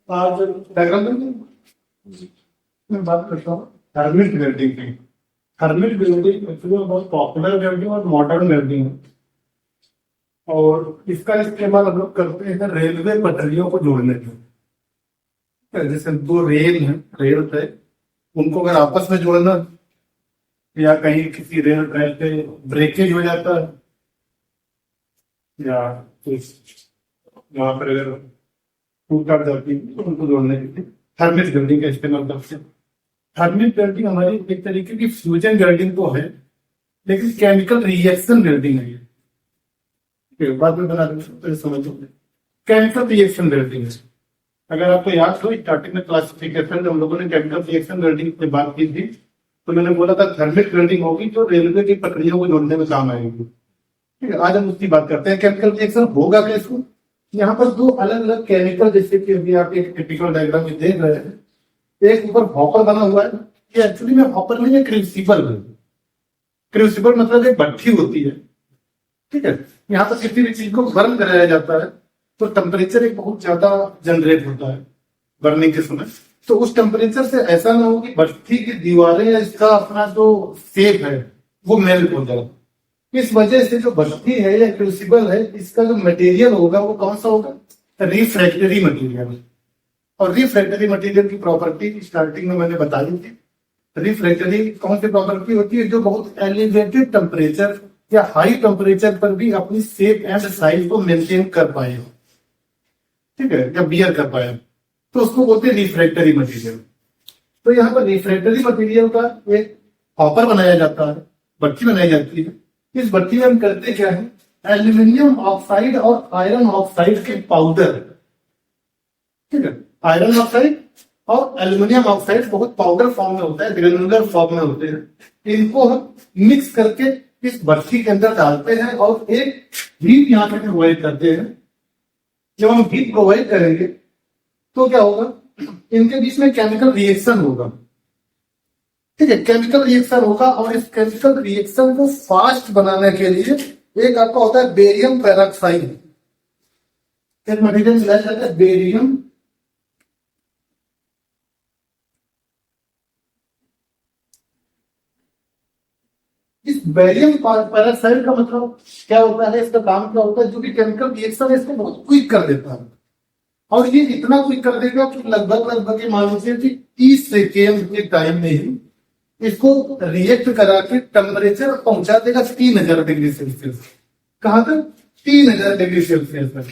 आज डायग्राम में बात करता हूँ थर्मिट वेल्डिंग की। थर्मिट वेल्डिंग एक्चुअली बहुत पॉपुलर वेल्डिंग और मॉडर्न वेल्डिंग है, और इसका इस्तेमाल हम लोग करते हैं रेलवे पटरियों को जोड़ने में। जैसे दो रेल है, रेल है, उनको अगर आपस में जोड़ना, या कहीं किसी रेल ट्रैक पे ब्रेकेज हो जाता है, या कुछ वहां पर अगर टूट काट जाती है तो उनको जोड़ने के लिए थर्मिट वेल्डिंग का इस्तेमाल करते हैं। थर्मिट वेल्डिंग हमारी एक तरीके की फ्यूजन वेल्डिंग तो है, लेकिन केमिकल रिएक्शन वेल्डिंग है ये। बाद में बना तो समझ लो केमिकल रिएक्शन वेल्डिंग है। अगर आपको याद हो स्टार्टिंग में क्लासिफिकेशन हम लोगों ने केमिकल रिएक्शन वेल्डिंग की बात की थी, तो मैंने बोला था थर्मिट वेल्डिंग होगी जो रेलवे की पटरियों को जोड़ने में काम आएगी। ठीक है, आज हम उसकी बात करते हैं। केमिकल रिएक्शन होगा कैसे? यहाँ पर दो अलग अलग केमिकल, जैसे कि अभी आप एक टिपिकल डायग्राम में देख रहे हैं, एक ऊपर हॉपर बना हुआ है, ये एक्चुअली में हॉपर नहीं है, क्रूसिबल है। क्रूसिबल मतलब एक भट्ठी होती है। ठीक है, यहाँ पर किसी भी चीज को गर्म कराया जाता है तो टेम्परेचर एक बहुत ज्यादा जनरेट होता है बर्निंग के समय। तो उस टेम्परेचर से ऐसा ना हो कि भट्ठी की दीवारें या इसका अपना जो शेप है वो मेल्ट हो जाए। इस वजह से जो भट्ठी है या क्रूसिबल है, इसका जो मटेरियल होगा वो कौन सा होगा? Refractory material. और रिफ्रैक्टरी मटेरियल की प्रॉपर्टी स्टार्टिंग में मैंने बता दी थी। रिफ्रैक्टरी कौन सी प्रॉपर्टी होती है? जो बहुत एलिवेटेड टेम्परेचर या हाई टेम्परेचर पर भी अपनी शेप एंड साइज को मेंटेन कर पाए, ठीक है, या बियर कर पाए, तो उसको बोलते हैं रिफ्रैक्टरी मटेरियल। तो यहाँ पर रिफ्रैक्टरी मटेरियल का एक हॉपर बनाया जाता है, भट्ठी बनाई जाती है। इस भट्ठी में हम करते क्या है? एल्यूमिनियम ऑक्साइड और आयरन ऑक्साइड के पाउडर, ठीक है, आयरन ऑक्साइड और एल्यूमिनियम ऑक्साइड बहुत पाउडर फॉर्म में होता है, ग्रेनुलर फॉर्म में होते हैं। इनको हम मिक्स करके इस भट्ठी के अंदर डालते हैं और एक हीट यहाँ पे प्रोवाइड करते हैं। जब हम हीट प्रोवाइड करेंगे तो क्या होगा? इनके बीच में केमिकल रिएक्शन होगा, ठीक है, केमिकल रिएक्शन होगा। और इस केमिकल रिएक्शन को फास्ट बनाने के लिए एक आपका होता है बेरियम पेरोक्साइड। एक मटेरियल मिलाया जाता है बेरियम, इस बेरियम पेरोक्साइड का मतलब क्या होता है? इसका काम क्या होता है? जो भी केमिकल रिएक्शन है इसको बहुत क्विक कर देता है, और ये इतना क्विक कर देगा कि लगभग मान लीजिए कि 30 सेकेंड के टाइम में ही इसको रिएक्ट करा के टेम्परेचर पहुंचा देगा 3000 डिग्री सेल्सियस। कहां तक? 3000 डिग्री सेल्सियस तक।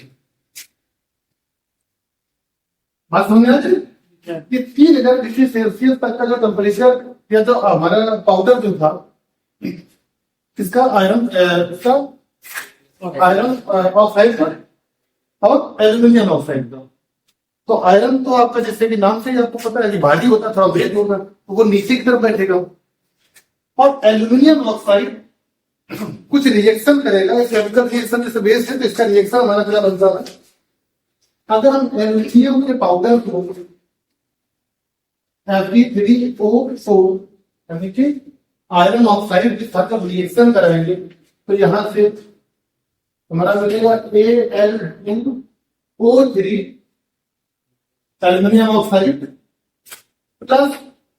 बात समझ आ जाए कि 3000 डिग्री सेल्सियस तक का जो टेम्परेचर या जो हमारा पाउडर जो था इसका आयरन ऑक्साइड और एल्यूमिनियम ऑक्साइड का। तो आयरन तो आपका जैसे कि नाम से ही आपको पता है कि भारी होता है, थोड़ा वेट होगा, तो वो नीचे की तरफ बैठेगा। और एल्यूमिनियम ऑक्साइड कुछ रिएक्शन करेगा, केमिकल रिएक्शन जैसे बेस है, तो इसका रिएक्शन हमारा क्या बनता है? अगर हम एल्यूमिनियम के पाउडर को Fe3O4 यानी कि आयरन ऑक्साइड के साथ जब रिएक्शन कराएंगे तो यहां से हमारा मिलेगा Al2O3 aluminium oxide plus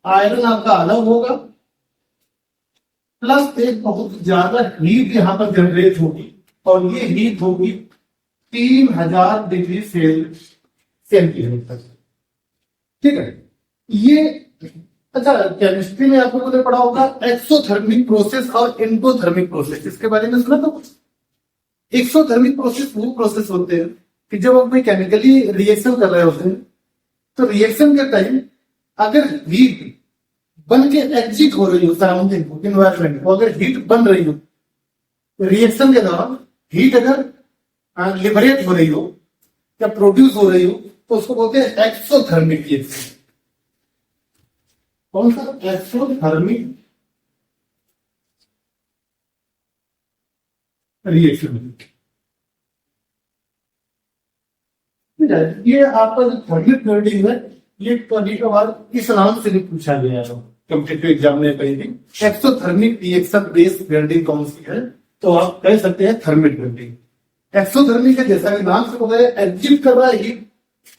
iron आपका अलग होगा, प्लस एक बहुत ज्यादा हीट यहां पर जनरेट होगी, और ये हीट होगी 3000 डिग्री सेंटीग्रेड तक। ठीक है, ये अच्छा केमिस्ट्री में आपको पता पड़ा होगा एक्सोथर्मिक प्रोसेस और एंडोथर्मिक प्रोसेस, इसके बारे में सुना? तो एक्सोथर्मिक प्रोसेस वो प्रोसेस होते हैं कि जब आप कोई केमिकली रिएक्शन कर रहे होते हैं तो रिएक्शन के टाइम अगर हीट बन के एग्जिट हो रही हो सराउंडिंग को, इन्वायरमेंट को, अगर हीट बन रही हो रिएक्शन के दौरान, हीट अगर लिबरेट हो रही हो या प्रोड्यूस हो रही हो, तो उसको बोलते हैं एक्सोथर्मिक रिएक्शन। कौन सा? Exothermic reaction. ये आपका जो थर्मिक वेल्डिंग है, ये कभी कभार इस नाम से भी पूछा गया है कॉम्पिटिटिव एग्जाम में कहीं भी। एक्सोथर्मिक रिएक्शन बेस्ड वेल्डिंग कौन सी है? तो आप कह सकते हैं थर्मिक वेल्डिंग। एक्सोथर्मिक है, जैसा कि नाम से पता है एग्जिट कर रहा है हीट।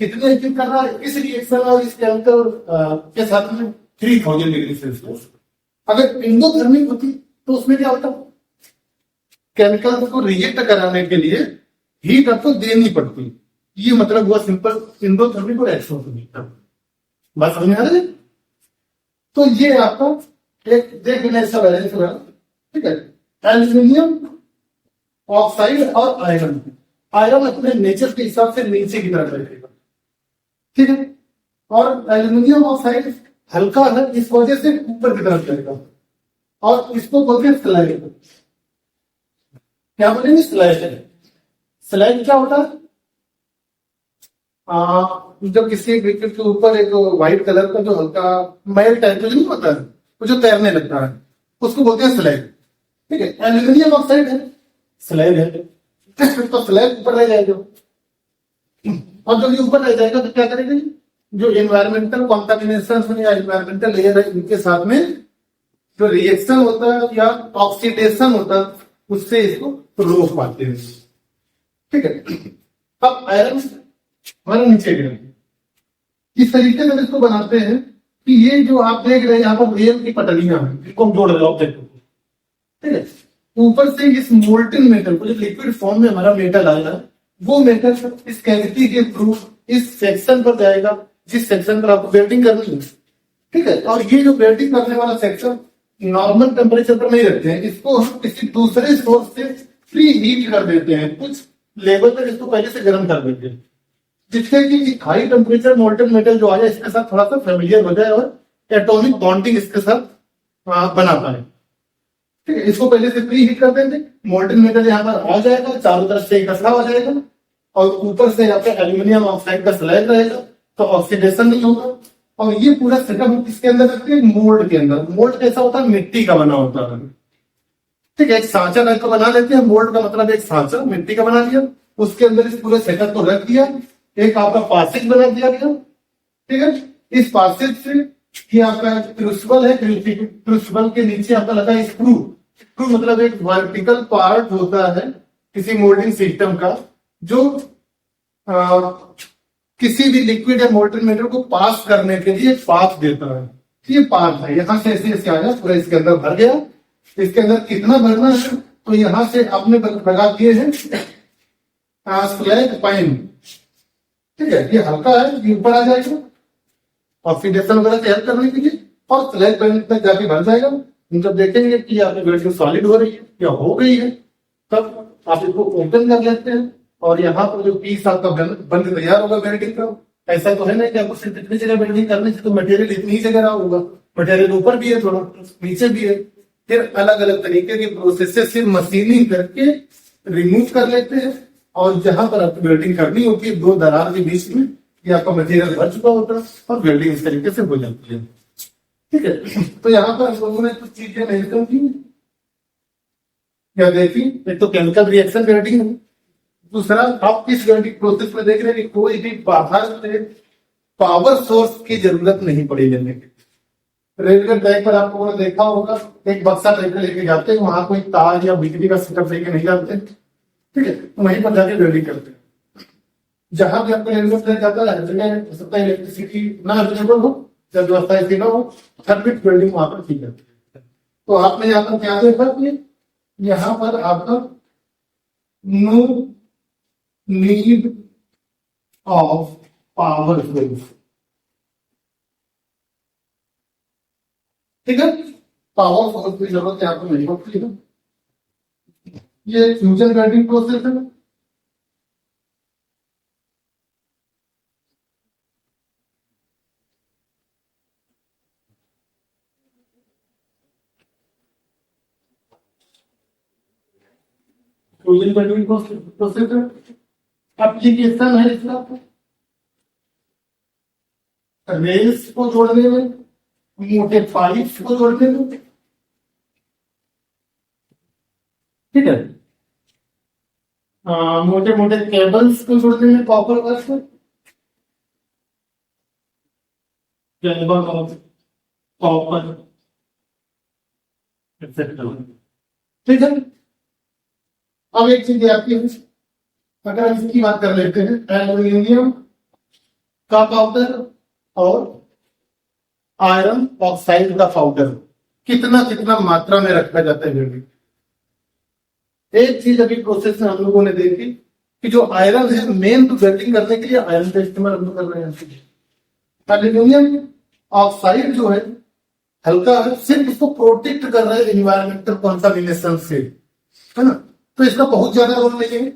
कितने एग्जिट कर रहा है इस रिएक्शन और इस केमिकल के साथ में 3000 डिग्री सेल्सियस। अगर इंडोथर्मिक होती तो उसमें क्या होता, केमिकल को रिएक्ट कराने के लिए हीट आपको देनी पड़ती। ये मतलब हुआ सिंपल इंडोथर्मिक और एक्सोथर्मिक। बात समझ में आ रही है? तो ये आपका एक देख लेना इसका बैलेंस होगा, ठीक है। एल्यूमिनियम ऑक्साइड और आयरन, आयरन अपने नेचर के हिसाब से नीचे की तरफ रहेगा, ठीक है। और एल्यूमिनियम ऑक्साइड हल्का है, इस वजह से ऊपर की तरफ जाएगा और इसको बोलते हैं स्लैग। क्या बोलेंगे? स्लैग। स्लैग क्या होता है? जब किसी विकेट के ऊपर एक व्हाइट कलर का जो हल्का मैल टाइप नहीं होता है, वो जो तैरने लगता है, उसको बोलते हैं स्लैग, ठीक है। एल्यूमिनियम ऑक्साइड है, स्लैग है, तो स्लैग ऊपर रह जाएगा। और जब ये ऊपर रह जाएगा तो क्या करेगा, जो एनवायरमेंटल कॉन्टामिनेशन या एनवायरमेंटल लेयर है इनके साथ में जो रिएक्शन होता है या ऑक्सीडेशन होता है, उससे इसको रोक पाते हैं, ठीक है। अब आयरन हमारे नीचे गिरे इस तरीके से इसको बनाते हैं कि ये जो आप देख रहे हैं यहाँ पर रेल की पटरियां हैं, इनको हम जोड़ रहे हैं ऑब्जेक्ट को, ठीक है। ऊपर से इस मोल्टन मेटल को, जो लिक्विड फॉर्म में हमारा मेटल आया है, वो मेटल इस कैविटी के थ्रू इस सेक्शन पर जाएगा जिस सेक्शन पर आपको वेल्डिंग करनी है, ठीक है। और ये जो वेल्डिंग करने वाला सेक्शन नॉर्मल टेम्परेचर पर नहीं रखते हैं, इसको हम किसी दूसरे सोर्स से प्री हीट कर देते हैं, कुछ लेवल तक इसको पहले से गर्म कर देते हैं, जिससे कि हाई टेम्परेचर मोल्टन मेटल जो आया इसके साथ थोड़ा सा फेमिलियर हो जाए और एटॉमिक बॉन्डिंग इसके साथ बना पाए, ठीक है। इसको पहले से प्री हीट कर देंगे, मोल्टन मेटल यहाँ पर आ जाएगा, चारों तरफ से इकट्ठा हो जाएगा और ऊपर से यहाँ पे एल्यूमिनियम ऑक्साइड का स्लैग रहेगा, तो ऑक्सीडेशन नहीं होगा। और ये पूरा सेटअप किसके अंदर रखते हैं? मोल्ड के अंदर। मोल्ड कैसा होता है? मिट्टी का बना होता है, ठीक है। एक सांचा टाइप का बना लेते हैं, मोल्ड का मतलब एक सांचा मिट्टी का बना लिया, उसके अंदर इस पूरे सेटअप को रख दिया, एक आपका पासेज बना दिया गया, ठीक है। इस पासेज से ये आपका क्रूसिबल है, क्रूसिबल के नीचे आपका लगा है स्क्रू। स्क्रू मतलब एक वर्टिकल पार्ट होता है किसी मोल्डिंग सिस्टम का, जो किसी भी लिक्विड या मोल्टन मेटल को पास करने के लिए पाथ देता है। ये पाथ है, यहाँ से ऐसे ऐसे आया, पूरा इसके अंदर भर गया। इसके अंदर कितना भरना है, तो यहाँ से आपने लगा दिए हैं स्लैग पाइन, ठीक है। ये हल्का है, ये ऊपर आ जाएगा ऑक्सीडेशन वगैरह से हेल्प करने के लिए, और स्लैग पाइन तक जाके भर जाएगा। जब देखेंगे कि आपकी वेल्डिंग सॉलिड हो रही है या हो गई है, तब आप इसको ओपन कर लेते हैं और यहाँ पर जो पीस आपका बंद तैयार होगा वेल्डिंग का। ऐसा तो है ना कि आपको सिर्फ इतनी जगह वेल्डिंग करने से, तो मटेरियल इतनी ही जगह रहा होगा, मटेरियल ऊपर भी है, थोड़ा नीचे भी है। फिर अलग अलग तरीके के प्रोसेस से सिर्फ मशीनिंग करके रिमूव कर लेते हैं, और जहां पर आपको वेल्डिंग करनी होती है, दो दरार के बीच में ये आपका मटेरियल भर चुका होता है और वेल्डिंग इस तरीके से हो जाती है, ठीक है। तो यहाँ पर हम लोगों ने कुछ चीजें मेंशन की, क्या देखी? एक तो केमिकल रिएक्शन वेल्डिंग है, दूसरा आप इस वेल्डिंग प्रोसेस में देख रहे हैं कि कोई भी बाहर से पावर सोर्स की जरूरत नहीं पड़ी लेने की। रेलवे ट्रैक पर आपको देखा होगा, एक बक्सा टाइप का लेके जाते हैं, वहां कोई तार या बिजली का सेटअप लेके नहीं जाते, ठीक है। वहीं पर जाके वेल्डिंग करते हैं। जहां भी आपका रेलवे ट्रैक जाता है, हो सकता है इलेक्ट्रिसिटी ना अवेलेबल हो, जब व्यवस्था ऐसी ना हो, थर्मिक वेल्डिंग वहां पर की जाती है। तो आपने यहाँ पर क्या देखा कि यहाँ पर आपका no need of power source, ठीक है। पावर सोर्स की जरूरत यहाँ पर नहीं होती है। ये फ्यूजन वेल्डिंग प्रोसेस है। फ्यूजन वेल्डिंग प्रोसेस है, एप्लीकेशन है इसका रेल्स को जोड़ने में, मोटे पाइप्स को जोड़ने में, ठीक है। मोटे मोटे केबल्स को जोड़ने में, कॉपर वर्क कॉपर एक्सेट्रा, ठीक है। अब एक चीज आपकी अगर हम इसकी बात कर लेते हैं, एल्यूमिनियम का पाउडर और आयरन ऑक्साइड का पाउडर कितना कितना मात्रा में रखा जाता है वेल्डिंग। एक चीज अभी प्रोसेस में हम लोगों ने देखी कि जो आयरन है, मेन तो वेल्डिंग करने के लिए आयरन का इस्तेमाल हम लोग कर रहे हैं। एल्यूमिनियम ऑक्साइड जो है हल्का है, सिर्फ इसको प्रोटेक्ट कर रहा है एनवायरमेंटल कॉन्टामिनेशन से, है ना। तो इसका बहुत ज्यादा रोल नहीं है,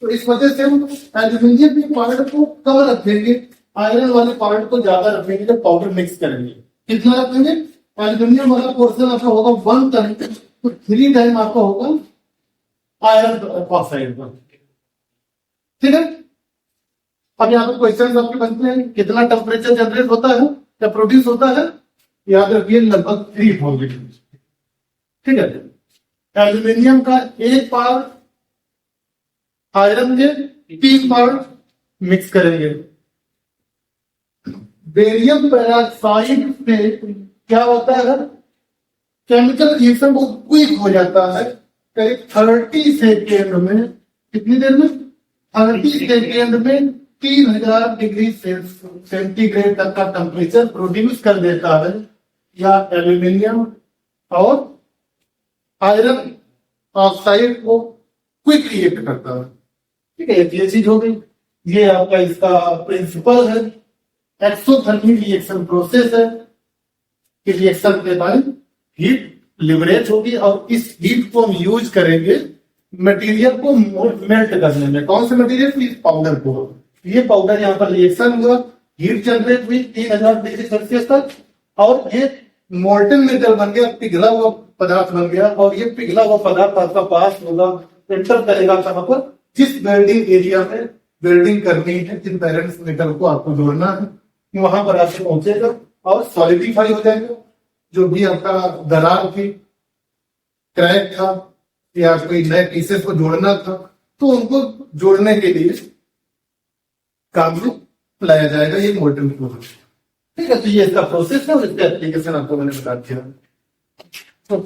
तो इस वजह से हम एल्यूमिनियम के पार्ट को कम रखेंगे, आयरन वाले पार्ट को ज्यादा रखेंगे जब पाउडर मिक्स करेंगे। कितना रखेंगे? एल्यूमिनियम वाला पोर्शन आपका होगा 1 टन, तो 3 टाइम आपका होगा आयरन ऑक्साइड का। ठीक है। अब यहाँ पर क्वेश्चन आपके बनते हैं, कितना टेम्परेचर जनरेट होता है या प्रोड्यूस होता है? याद रखिए लगभग 3000। ठीक है। एल्यूमिनियम का 1 पार्ट आयरन के 3 पार्ट मिक्स करेंगे। बेरियम पेरोक्साइड से क्या होता है? केमिकल रिएक्शन बहुत क्विक हो जाता है, करीब 30 सेकेंड में। कितनी देर में? 30 सेकेंड में 3000 डिग्री सेंटीग्रेड तक का टेम्परेचर प्रोड्यूस कर देता है, या एल्यूमिनियम और आयरन ऑक्साइड को क्विक रिएक्ट करता है। ठीक है, ये चीज हो गई। ये आपका इसका प्रिंसिपल है, एक्सोथर्मिक रिएक्शन प्रोसेस है कि रिएक्शन के टाइम हीट लिबरेट होगी और इस हीट को हम यूज करेंगे मटेरियल को मेल्ट करने में। कौन से मटेरियल? इस पाउडर को। ये पाउडर यहाँ पर रिएक्शन हुआ, हीट जनरेट हुई 3000 डिग्री सेल्सियस तक, और ये मोल्टन मेटल बन गया, पिघला हुआ पदार्थ बन गया। और ये पिघला हुआ पदार्थ आपका पास होगा, एंटर करेगा कहां पर? जिस वेल्डिंग एरिया में वेल्डिंग करनी है, जिन पेरेंट्स मेटल को आपको जोड़ना है, वहां पर आपसे पहुंचेगा और सॉलिडिफाई हो जाएगा। जो भी आपका दरार थी, क्रैक था, या कोई नए पीसेस को जोड़ना था, तो उनको जोड़ने के लिए काम में लाया जाएगा ये मोल्टन फ्लूइड। ठीक है, तो ये इसका प्रोसेस है और इसका एप्लीकेशन आपको मैंने बता दिया। तो